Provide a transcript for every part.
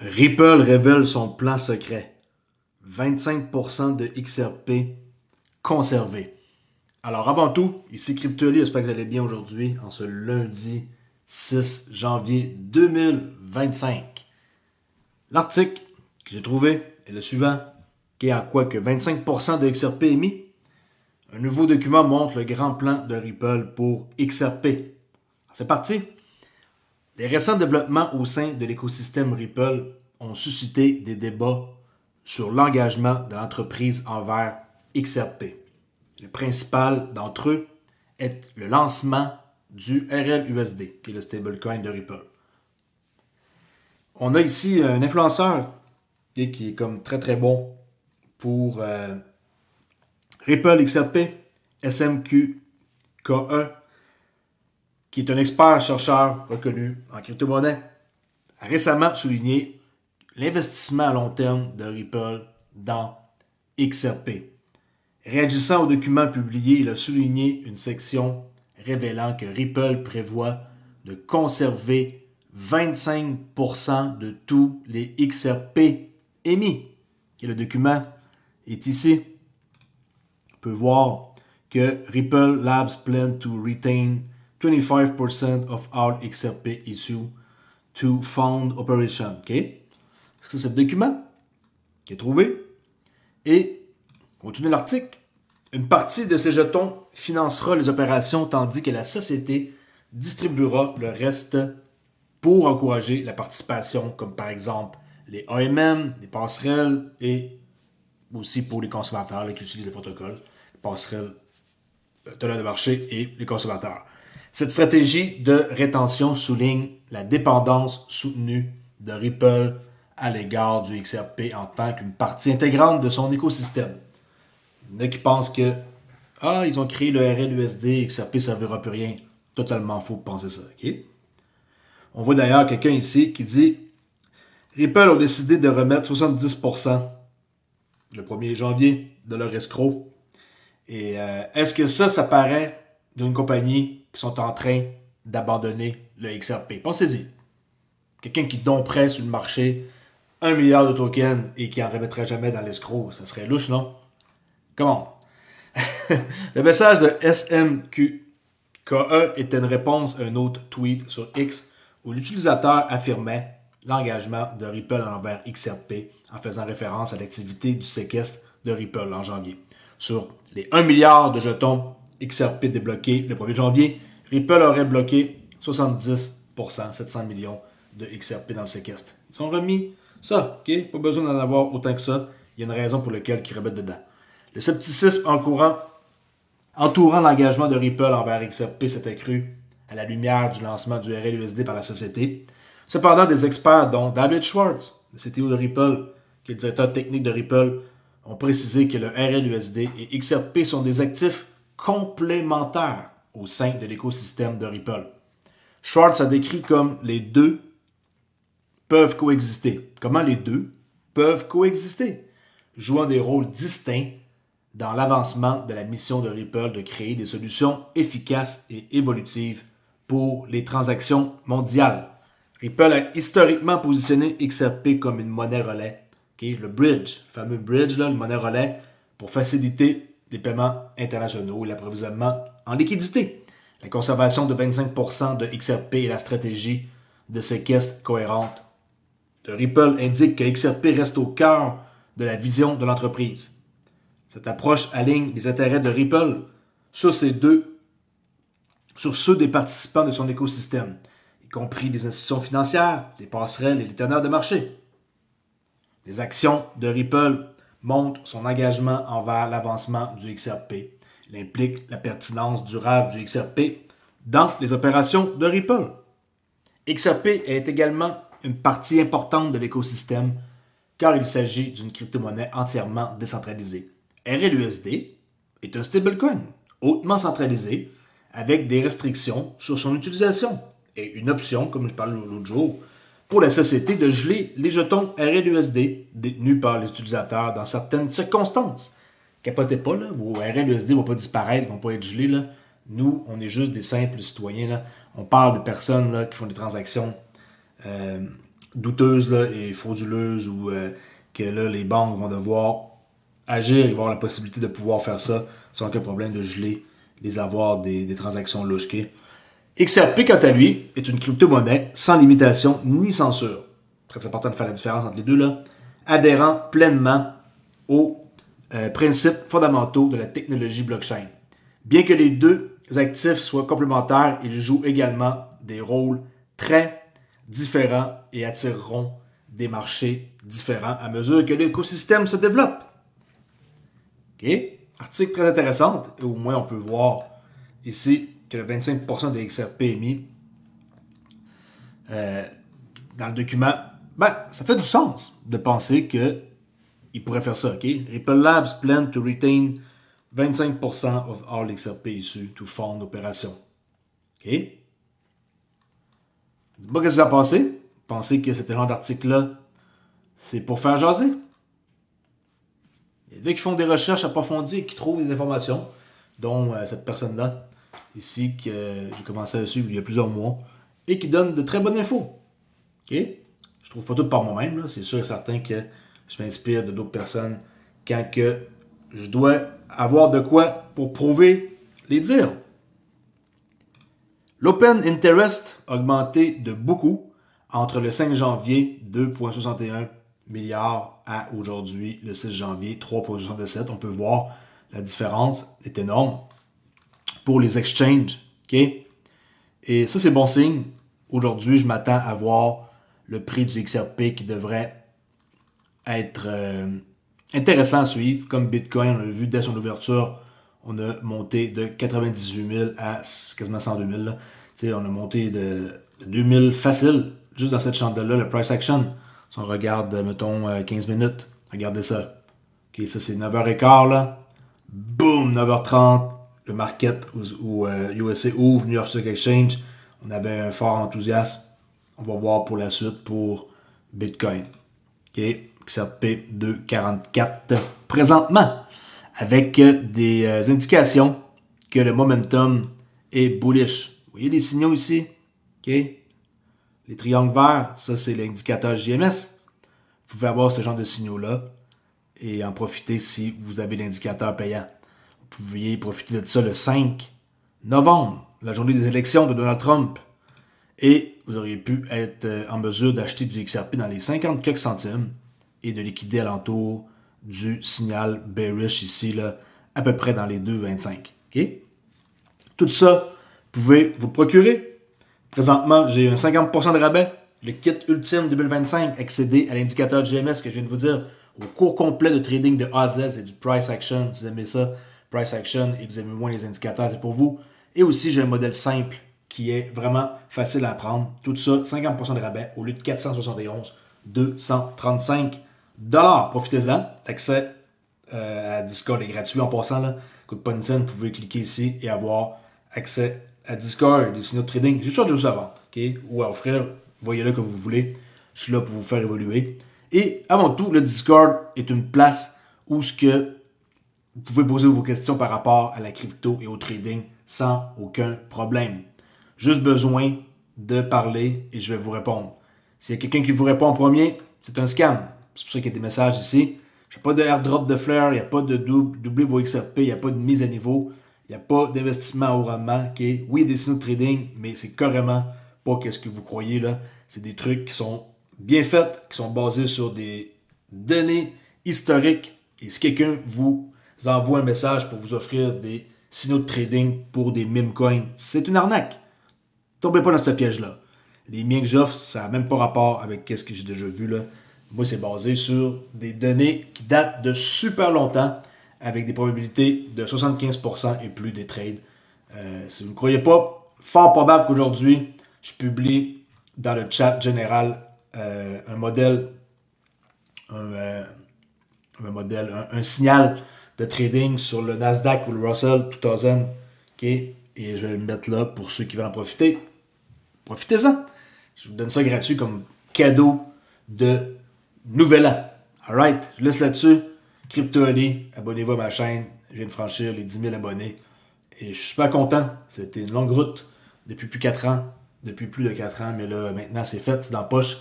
Ripple révèle son plan secret. 25% de XRP conservé. Alors avant tout, ici CryptoLy, j'espère que vous allez bien aujourd'hui, en ce lundi 6 janvier 2025. L'article que j'ai trouvé est le suivant, qui est à quoi que 25% de XRP émis. Un nouveau document montre le grand plan de Ripple pour XRP. C'est parti. Les récents développements au sein de l'écosystème Ripple ont suscité des débats sur l'engagement de l'entreprise envers XRP. Le principal d'entre eux est le lancement du RLUSD, qui est le stablecoin de Ripple. On a ici un influenceur qui est comme très très bon pour Ripple XRP, SMQKE, qui est un expert chercheur reconnu en crypto-monnaie, a récemment souligné l'investissement à long terme de Ripple dans XRP. Réagissant au document publié, il a souligné une section révélant que Ripple prévoit de conserver 25% de tous les XRP émis. Et le document est ici. On peut voir que Ripple Labs plan to retain 25% of all XRP issue to fund operation. OK? C'est le document qui est trouvé. Et, continue l'article, une partie de ces jetons financera les opérations tandis que la société distribuera le reste pour encourager la participation, comme par exemple les AMM, les passerelles et aussi pour les consommateurs qui utilisent les protocoles, les passerelles, teneurs de marché et les consommateurs. Cette stratégie de rétention souligne la dépendance soutenue de Ripple à l'égard du XRP en tant qu'une partie intégrante de son écosystème. Il y en a qui pensent que ils ont créé le RLUSD, XRP ne servira plus rien. Totalement faux de penser ça. Okay? On voit d'ailleurs quelqu'un ici qui dit Ripple a décidé de remettre 70% le 1er janvier de leur escroc. Et est-ce que ça paraît d'une compagnie qui sont en train d'abandonner le XRP? Pensez-y. Quelqu'un qui domperait sur le marché 1 milliard de tokens et qui n'en remettrait jamais dans l'escroc, ça serait louche, non? Comment? Le message de SMQKE était une réponse à un autre tweet sur X où l'utilisateur affirmait l'engagement de Ripple envers XRP en faisant référence à l'activité du séquestre de Ripple en janvier. Sur les 1 milliard de jetons XRP débloqués le 1er janvier, Ripple aurait bloqué 70%, 700 millions de XRP dans le séquestre. Ils ont remis ça, ok? Pas besoin d'en avoir autant que ça. Il y a une raison pour laquelle ils remettent dedans. Le scepticisme entourant l'engagement de Ripple envers XRP s'est accru à la lumière du lancement du RLUSD par la société. Cependant, des experts dont David Schwartz, le CTO de Ripple, qui est le directeur technique de Ripple, ont précisé que le RLUSD et XRP sont des actifs complémentaires au sein de l'écosystème de Ripple. Schwartz a décrit comme les deux peuvent coexister. Comment les deux peuvent coexister? Jouant des rôles distincts dans l'avancement de la mission de Ripple de créer des solutions efficaces et évolutives pour les transactions mondiales. Ripple a historiquement positionné XRP comme une monnaie relais, le bridge, le fameux bridge, le monnaie relais, pour faciliter les paiements internationaux et l'approvisionnement en liquidité. La conservation de 25% de XRP et la stratégie de séquestre cohérente de Ripple indique que XRP reste au cœur de la vision de l'entreprise. Cette approche aligne les intérêts de Ripple sur ceux des participants de son écosystème, y compris les institutions financières, les passerelles et les teneurs de marché. Les actions de Ripple montrent son engagement envers l'avancement du XRP. Il implique la pertinence durable du XRP dans les opérations de Ripple. XRP est également une partie importante de l'écosystème car il s'agit d'une crypto-monnaie entièrement décentralisée. RLUSD est un stablecoin hautement centralisé avec des restrictions sur son utilisation et une option, comme je parlais l'autre jour, pour la société de geler les jetons RLUSD détenus par les utilisateurs dans certaines circonstances. Capotez pas, là, vos RLUSD ne vont pas disparaître, ne vont pas être gelés. Là. Nous, on est juste des simples citoyens. Là. On parle de personnes là, qui font des transactions douteuses là, et frauduleuses ou que là, les banques vont devoir agir, ils vont avoir la possibilité de pouvoir faire ça sans aucun problème de geler les avoirs des transactions louches. Okay? XRP, quant à lui, est une crypto-monnaie sans limitation ni censure. Très important de faire la différence entre les deux, là. Adhérant pleinement aux principes fondamentaux de la technologie blockchain. Bien que les deux actifs soient complémentaires, ils jouent également des rôles très différents et attireront des marchés différents à mesure que l'écosystème se développe. Okay? Article très intéressant, et au moins on peut voir ici que le 25% des XRP émis dans le document, ben, ça fait du sens de penser qu'il pourrait faire ça. Okay? Ripple Labs plan to retain 25% of all XRP issus to fund opération. OK? Dis-moi qu'est-ce que vous en pensez? Pensez que ce genre d'article-là, c'est pour faire jaser? Il y en a qui font des recherches approfondies et qui trouvent des informations, dont cette personne-là, ici, que j'ai commencé à suivre il y a plusieurs mois, et qui donne de très bonnes infos. OK? Je trouve pas tout par moi-même, c'est sûr et certain que je m'inspire de d'autres personnes quand que je dois avoir de quoi pour prouver les dires. L'open interest a augmenté de beaucoup entre le 5 janvier 2,61 milliards à aujourd'hui le 6 janvier 3,67. On peut voir la différence est énorme pour les exchanges. Okay? Et ça, c'est bon signe. Aujourd'hui, je m'attends à voir le prix du XRP qui devrait être intéressant à suivre. Comme Bitcoin, on l'a vu dès son ouverture, on a monté de 98 000 à quasiment 102 000. Là. On a monté de 2 000 facile, juste dans cette chandelle-là, le price action. Si on regarde, mettons, 15 minutes, regardez ça. Okay, ça, c'est 9h15, là. Boom, 9h30, le market où USA ouvre, New York Stock Exchange. On avait un fort enthousiasme. On va voir pour la suite pour Bitcoin. OK, XRP 2,44 présentement, avec des indications que le momentum est bullish. Vous voyez les signaux ici? OK? Les triangles verts, ça c'est l'indicateur JMS. Vous pouvez avoir ce genre de signaux-là et en profiter si vous avez l'indicateur payant. Vous pouviez profiter de ça le 5 novembre, la journée des élections de Donald Trump. Et vous auriez pu être en mesure d'acheter du XRP dans les 50 quelques centimes et de liquider alentour du signal bearish ici, là, à peu près dans les 2,25. Okay? Tout ça, vous pouvez vous procurer. Présentement, j'ai un 50% de rabais. Le kit ultime 2025, accéder à l'indicateur GMS que je viens de vous dire, au cours complet de trading de A à Z, c'est du price action. Si vous aimez ça, price action, et vous aimez moins les indicateurs, c'est pour vous. Et aussi, j'ai un modèle simple qui est vraiment facile à apprendre. Tout ça, 50% de rabais au lieu de 471, 235 $. Profitez-en. L'accès à Discord est gratuit en passant. Là. Coûte pas une scène. Vous pouvez cliquer ici et avoir accès à Discord, des signaux de trading. J'ai toujours de choses à vendre. Okay? Ou à offrir. Voyez-le comme vous voulez. Je suis là pour vous faire évoluer. Et avant tout, le Discord est une place où ce que vous pouvez poser vos questions par rapport à la crypto et au trading sans aucun problème. Juste besoin de parler et je vais vous répondre. S'il y a quelqu'un qui vous répond en premier, c'est un scam. C'est pour ça qu'il y a des messages ici. Il n'y a pas de airdrop de flare, il n'y a pas de doubler vos XRP, il n'y a pas de mise à niveau, il n'y a pas d'investissement au rendement. Okay? Oui, il y a des signaux de trading, mais c'est carrément pas ce que vous croyez là. C'est des trucs qui sont bien faits, qui sont basés sur des données historiques. Et si quelqu'un vous envoie un message pour vous offrir des signaux de trading pour des meme coins, c'est une arnaque. Tombez pas dans ce piège-là. Les miens que j'offre, ça n'a même pas rapport avec ce que j'ai déjà vu là. Moi, c'est basé sur des données qui datent de super longtemps, avec des probabilités de 75% et plus des trades. Si vous ne croyez pas, fort probable qu'aujourd'hui, je publie dans le chat général un modèle, un signal de trading sur le Nasdaq ou le Russell 2000. Okay? Et je vais le mettre là pour ceux qui veulent en profiter. Profitez-en. Je vous donne ça gratuit comme cadeau de Nouvel An. Alright, je laisse là-dessus. Crypto Ali, abonnez-vous à ma chaîne. Je viens de franchir les 10 000 abonnés. Et je suis super content. C'était une longue route depuis plus de 4 ans. Mais là, maintenant, c'est fait, c'est dans la poche.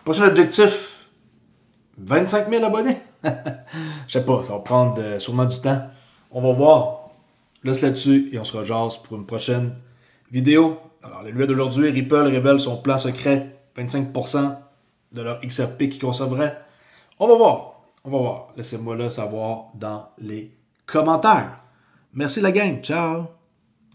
Prochain objectif, 25 000 abonnés. Je sais pas, ça va prendre sûrement du temps. On va voir. Laisse là-dessus et on se rejase pour une prochaine vidéo. Alors, le nouvelle d'aujourd'hui, Ripple révèle son plan secret, 25% de leur XRP qu'ils conserveraient. On va voir. On va voir. Laissez-moi le savoir dans les commentaires. Merci la gang. Ciao.